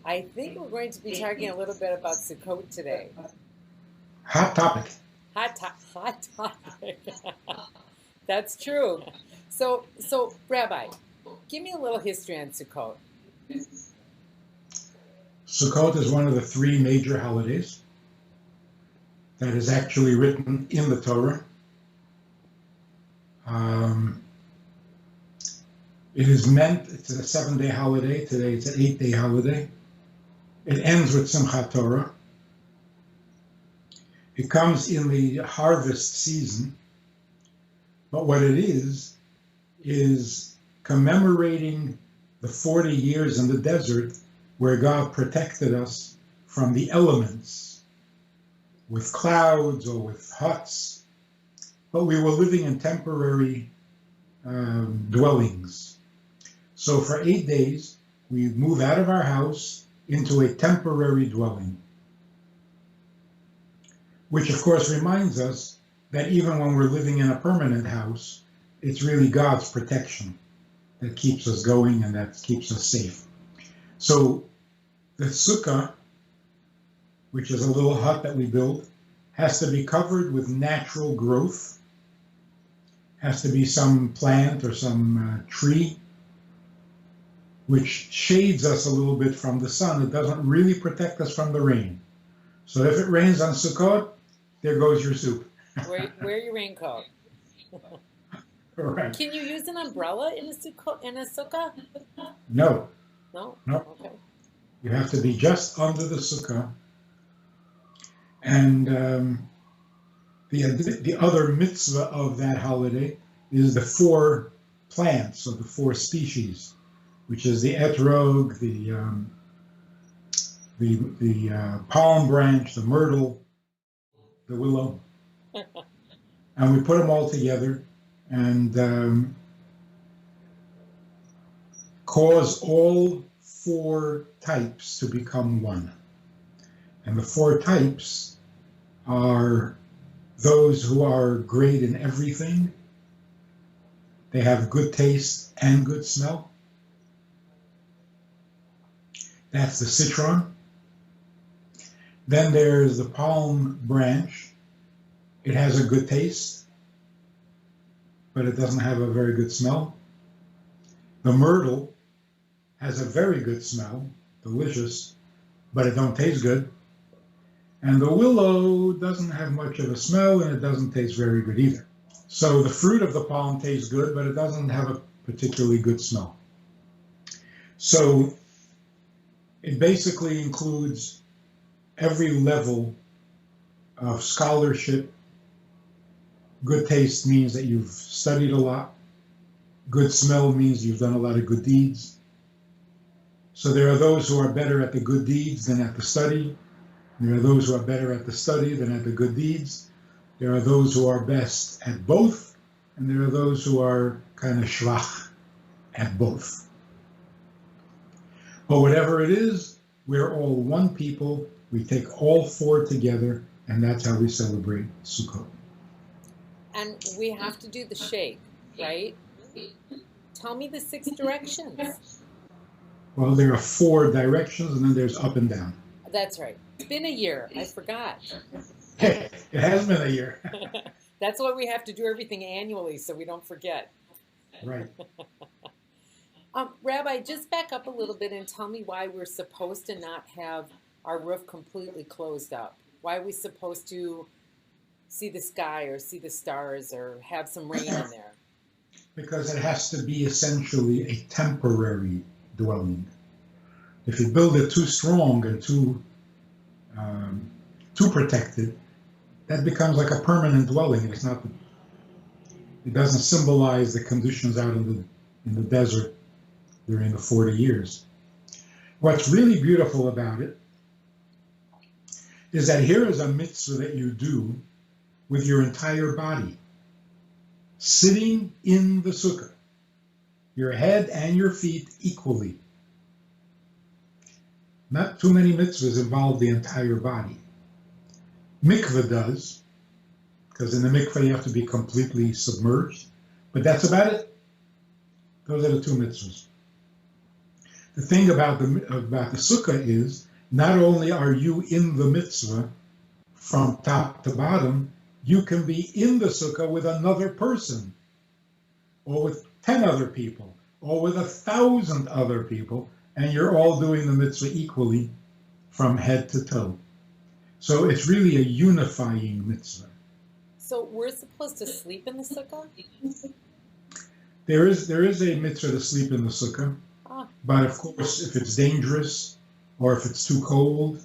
I think we're going to be talking a little bit about Sukkot today. Hot topic. Hot topic. That's true. So Rabbi, give me a little history on Sukkot. Sukkot is one of the three major holidays that is actually written in the Torah. It is meant, it's a 7-day holiday. Today it's an 8-day holiday. It ends with Simchat Torah. It comes in the harvest season, but what it is commemorating the 40 years in the desert where God protected us from the elements with clouds or with huts, but we were living in temporary dwellings. So for 8 days, we move out of our house into a temporary dwelling, which of course reminds us that even when we're living in a permanent house, it's really God's protection that keeps us going and that keeps us safe. So the sukkah, which is a little hut that we build, has to be covered with natural growth, has to be some plant or some tree, which shades us a little bit from the sun. It doesn't really protect us from the rain. So if it rains on Sukkot, there goes your soup. Wear your raincoat. Right. Can you use an umbrella in a sukkah? No. No? No. Okay. You have to be just under the sukkah. And the other mitzvah of that holiday is the 4 plants, or the 4 species, which is the etrog, the palm branch, the myrtle, the willow, and we put them all together and cause all 4 types to become one. And the 4 types are those who are great in everything. They have good taste and good smell. That's the citron. Then there's the palm branch. It has a good taste, but it doesn't have a very good smell. The myrtle has a very good smell, delicious, but it don't taste good. And the willow doesn't have much of a smell and it doesn't taste very good either. So the fruit of the palm tastes good, but it doesn't have a particularly good smell. So it basically includes every level of scholarship. Good taste means that you've studied a lot. Good smell means you've done a lot of good deeds. So there are those who are better at the good deeds than at the study. There are those who are better at the study than at the good deeds. There are those who are best at both, and there are those who are kind of schwach at both. But whatever it is, we're all one people. We take all 4 together, and that's how we celebrate Sukkot. And we have to do the shake, right? Tell me the 6 directions. Well, there are 4 directions, and then there's up and down. That's right. It's been a year. I forgot. It has been a year. That's why we have to do everything annually so we don't forget. Right. Rabbi, just back up a little bit and tell me why we're supposed to not have our roof completely closed up. Why are we supposed to see the sky or see the stars or have some rain in there? Because it has to be essentially a temporary dwelling. If you build it too strong and too protected, that becomes like a permanent dwelling. It's not. It doesn't symbolize the conditions out in the desert during the 40 years. What's really beautiful about it is that here is a mitzvah that you do with your entire body, sitting in the sukkah, your head and your feet equally. Not too many mitzvahs involve the entire body. Mikveh does, because in the mikveh you have to be completely submerged, but that's about it. Those are the 2 mitzvahs. The The thing about the sukkah is not only are you in the mitzvah from top to bottom, you can be in the sukkah with another person, or with 10 other people, or with 1,000 other people, and you're all doing the mitzvah equally from head to toe. So it's really a unifying mitzvah. So we're supposed to sleep in the sukkah? There is a mitzvah to sleep in the sukkah, but of course, if it's dangerous, or if it's too cold,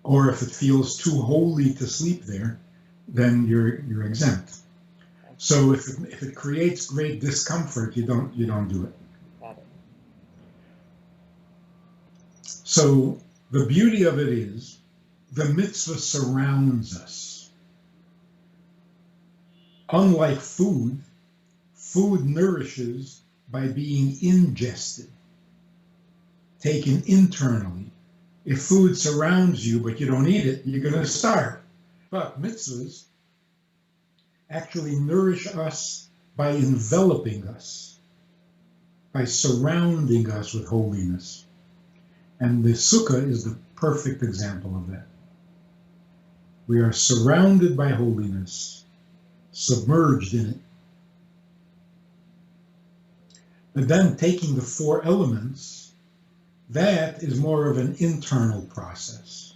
or if it feels too holy to sleep there, then you're exempt. So if it creates great discomfort, you don't do it. Got it. So the beauty of it is the mitzvah surrounds us. Unlike food nourishes by being ingested, taken internally. If food surrounds you but you don't eat it, you're going to starve. But mitzvahs actually nourish us by enveloping us, by surrounding us with holiness. And the sukkah is the perfect example of that. We are surrounded by holiness, submerged in it. But then taking the four elements, that is more of an internal process.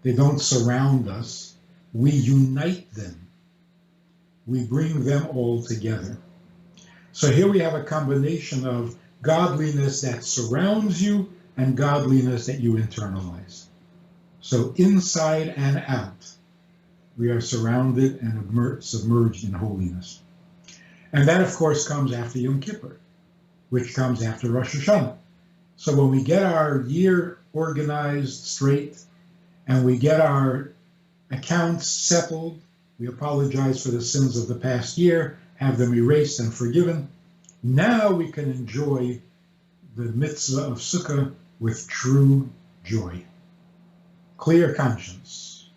They don't surround us. We unite them. We bring them all together. So here we have a combination of godliness that surrounds you and godliness that you internalize. So inside and out, we are surrounded and submerged in holiness. And that, of course, comes after Yom Kippur, which comes after Rosh Hashanah. So when we get our year organized straight and we get our accounts settled, we apologize for the sins of the past year, have them erased and forgiven, now we can enjoy the mitzvah of Sukkah with true joy. Clear conscience.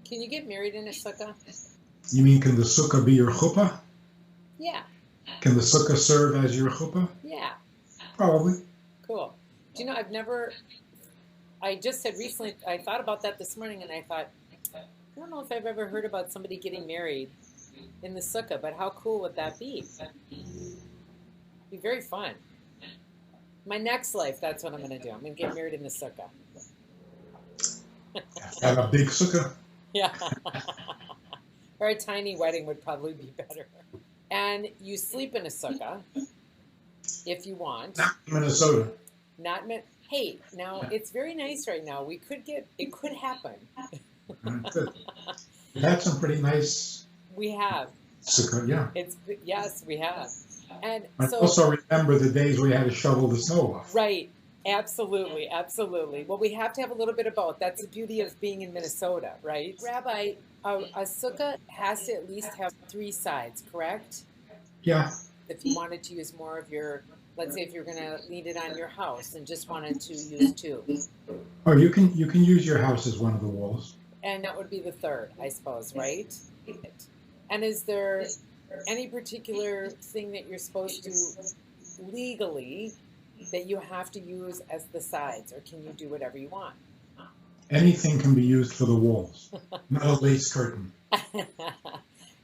Can you get married in a sukkah? You mean, can the sukkah be your chuppah? Yeah. Can the sukkah serve as your chuppah? Yeah. Probably. Cool. Do you know, I just said recently, I thought about that this morning, and I thought, I don't know if I've ever heard about somebody getting married in the sukkah, but how cool would that be? Be very fun. My next life, that's what I'm going to do. I'm going to get married in the sukkah. Have a big sukkah. Yeah. Or a tiny wedding would probably be better. And you sleep in a sukkah if you want. Not Minnesota. Hey, now it's very nice right now. It could happen. We had some pretty nice. We have. Sukkah, yeah. Yes, we have. And I so, also remember the days we had to shovel the snow off. Right. Absolutely. Absolutely. Well, we have to have a little bit of both. That's the beauty of being in Minnesota, right? Rabbi, a sukkah has to at least have 3 sides, correct? Yeah. If you wanted to use more of your, let's say if you're going to lead it on your house and just wanted to use 2. Or you can use your house as one of the walls. And that would be the 3rd, I suppose, right? And is there any particular thing that you're supposed to legally that you have to use as the sides, or can you do whatever you want? Anything can be used for the walls, not a lace curtain.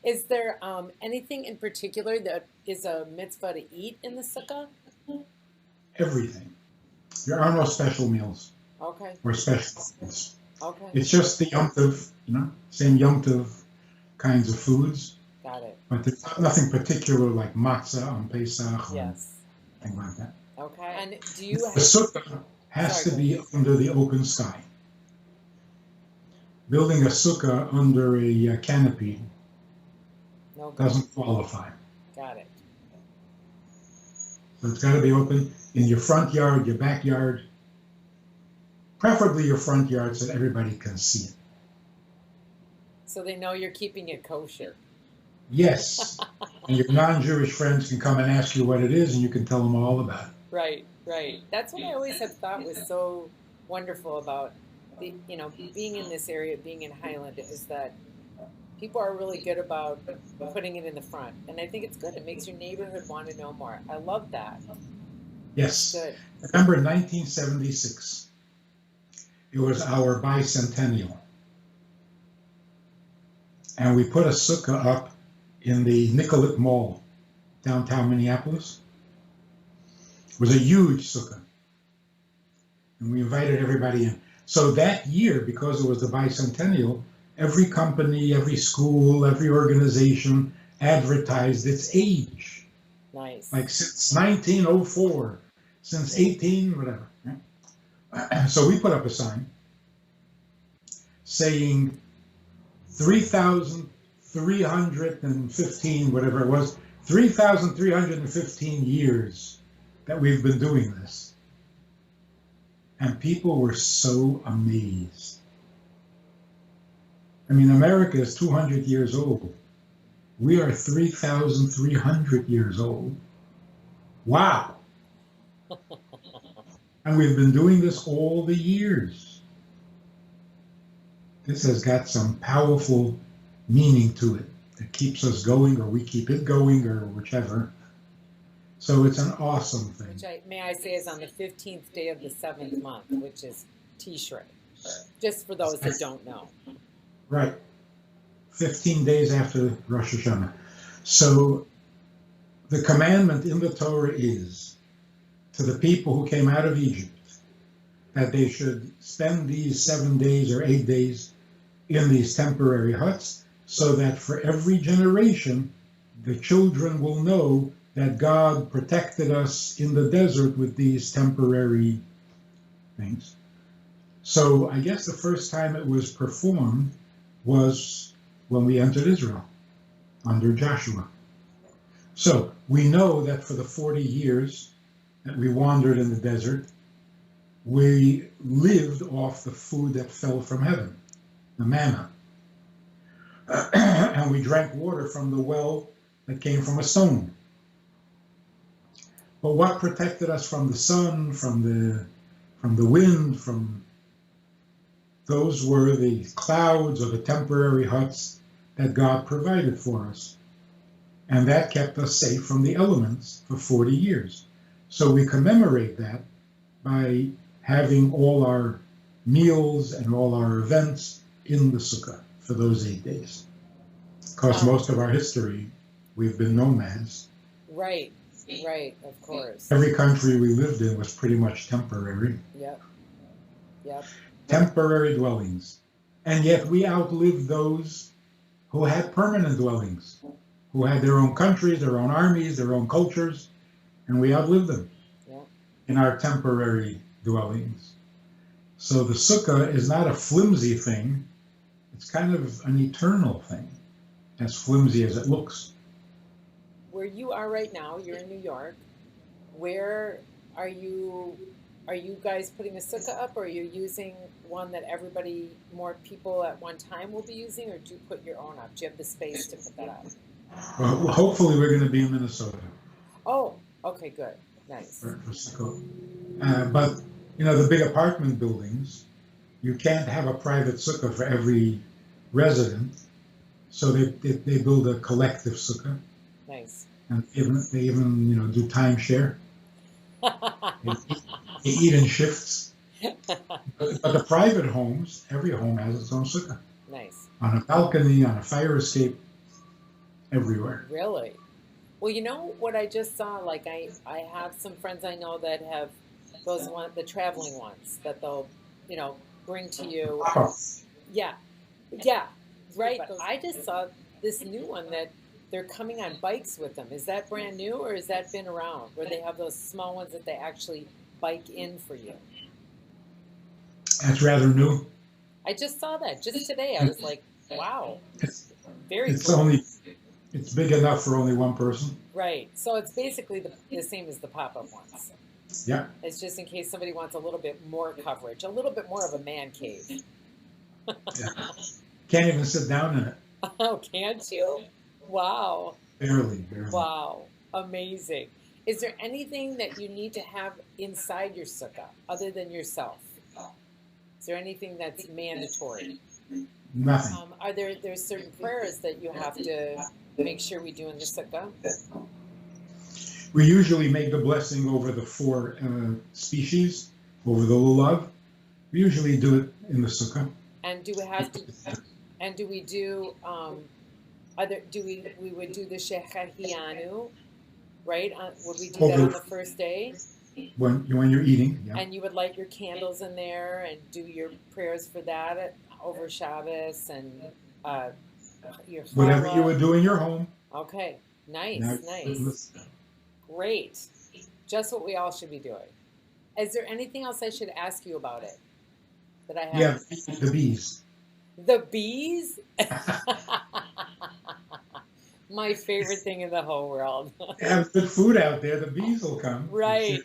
Is there anything in particular that is a mitzvah to eat in the sukkah? Everything. There are no special meals. Okay. Or special foods. Okay. It's just the Yom Tov, same Yom Tov kinds of foods. Got it. But there's nothing particular like matzah on Pesach. Yes. Or anything like that. Okay. And do you The sukkah has to be under the open sky. Building a sukkah under a canopy doesn't qualify. Got it. So it's got to be open in your front yard, your backyard, preferably your front yard so that everybody can see it. So they know you're keeping it kosher. Yes. And your non-Jewish friends can come and ask you what it is, and you can tell them all about it. Right, right. That's what I always have thought was so wonderful about being in this area, being in Highland, is that People are really good about putting it in the front, and I think it's good. It makes your neighborhood want to know more. I love that. Yes. Good. Remember 1976. It was our bicentennial. And we put a sukkah up in the Nicollet Mall, downtown Minneapolis. It was a huge sukkah. And we invited everybody in. So that year, because it was the bicentennial, every company, every school, every organization advertised its age. Nice. Like since 1904, since 18, whatever. Right? So we put up a sign saying 3,315, whatever it was, 3,315 years that we've been doing this. And people were so amazed. I mean, America is 200 years old. We are 3,300 years old. Wow. And we've been doing this all the years. This has got some powerful meaning to it that keeps us going, or we keep it going, or whichever. So it's an awesome thing. Which may I say is on the 15th day of the 7th month, which is Tishrei. Just for those that don't know. Right. 15 days after Rosh Hashanah. So the commandment in the Torah is to the people who came out of Egypt that they should spend these 7 days or 8 days in these temporary huts, so that for every generation, the children will know that God protected us in the desert with these temporary things. So I guess the first time it was performed was when we entered Israel under Joshua. So we know that for the 40 years that we wandered in the desert, we lived off the food that fell from heaven, the manna. And we drank water from the well that came from a stone. But what protected us from the sun, from the wind, from those were the clouds or the temporary huts that God provided for us. And that kept us safe from the elements for 40 years. So we commemorate that by having all our meals and all our events in the sukkah for those 8 days. Because most of our history, we've been nomads. Right, right, of course. Every country we lived in was pretty much temporary. Yep, yep. Temporary dwellings. And yet we outlived those who had permanent dwellings, who had their own countries, their own armies, their own cultures, and we outlived them in our temporary dwellings. So the sukkah is not a flimsy thing. It's kind of an eternal thing, as flimsy as it looks. Where you are right now, you're in New York. Where are you guys putting a sukkah up, or are you using one that more people at one time will be using, or do you put your own up? Do you have the space to put that up? Well, hopefully we're going to be in Minnesota. Oh, okay, good. Nice. For Sukkot. But, the big apartment buildings, you can't have a private sukkah for every resident. So they build a collective sukkah. Nice. And they even do timeshare. They eat in shifts. But the private homes, every home has its own sukkah. Nice. On a balcony, on a fire escape, everywhere. Really? Well, you know what I just saw? Like I have some friends I know that have the traveling ones that they'll, bring to you. Yeah. Yeah. Right. But I just saw this new one that they're coming on bikes with them. Is that brand new, or has that been around, where they have those small ones that they actually bike in for you? That's rather new. I just saw that just today. I was like, wow. It's cool. It's big enough for only one person. Right. So it's basically the same as the pop-up ones. Yeah. It's just in case somebody wants a little bit more coverage, a little bit more of a man cave. Yeah. Can't even sit down in it. Oh, can't you? Wow. Barely. Wow. Amazing. Is there anything that you need to have inside your sukkah other than yourself? Is there anything that's mandatory? Nothing. Are there's certain prayers that you have to make sure we do in the sukkah? We usually make the blessing over the four species, over the lulav. We usually do it in the sukkah. And do we have to? And do we do? We would do the shechahianu, right? Would we do that on the first day? When you're eating, yeah. And you would light your candles in there and do your prayers for that over Shabbos and your challah. Whatever you would do in your home. Okay, nice. Great. Just what we all should be doing. Is there anything else I should ask you about it that I have? Yeah, the bees. The bees? My favorite thing in the whole world. Have good food out there. The bees will come. Right.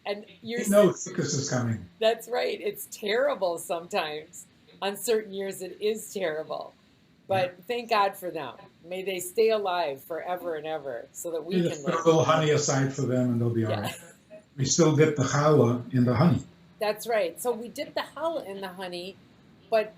And you know Sukkot is coming. That's right. It's terrible sometimes. On certain years, it is terrible. But thank God for them. May they stay alive forever and ever so that we can put a little honey aside for them and they'll be all right. We still dip the challah in the honey. That's right. So we dip the challah in the honey, but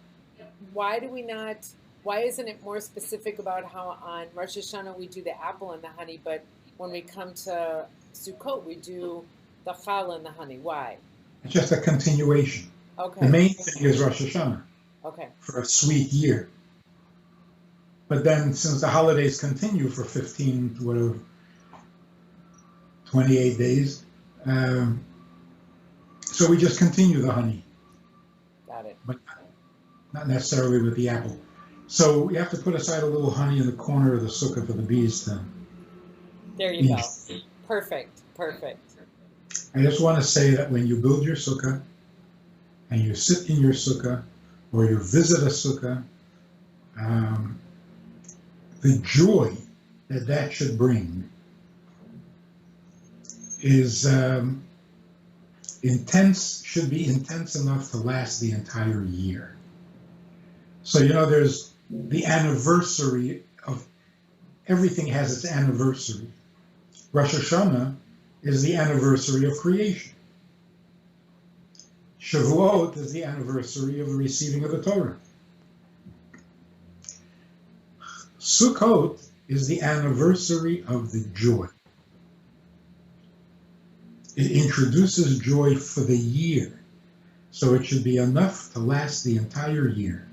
why isn't it more specific about how on Rosh Hashanah we do the apple and the honey, but when we come to Sukkot we do the challah and the honey? Why? It's just a continuation. Okay. The main thing is Rosh Hashanah. Okay. For a sweet year. But then, since the holidays continue for 28 days, so we just continue the honey. Got it. But not necessarily with the apple. So you have to put aside a little honey in the corner of the sukkah for the bees to There you go. Perfect. I just want to say that when you build your sukkah, and you sit in your sukkah, or you visit a sukkah, the joy that should bring is intense, should be intense enough to last the entire year. So, there's the anniversary of, everything has its anniversary. Rosh Hashanah is the anniversary of creation. Shavuot is the anniversary of the receiving of the Torah. Sukkot is the anniversary of the joy. It introduces joy for the year, so it should be enough to last the entire year.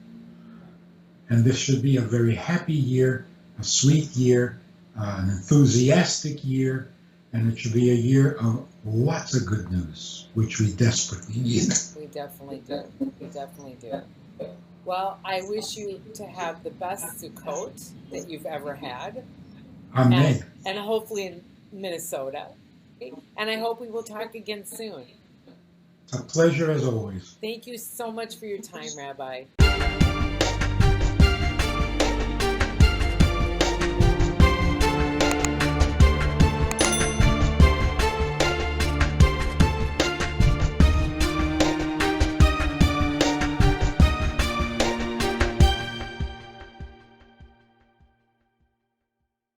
And this should be a very happy year, a sweet year, an enthusiastic year, and it should be a year of lots of good news, which we desperately need. We definitely do. Well, I wish you to have the best Sukkot that you've ever had. Amen. And hopefully in Minnesota. And I hope we will talk again soon. It's a pleasure as always. Thank you so much for your time, Rabbi.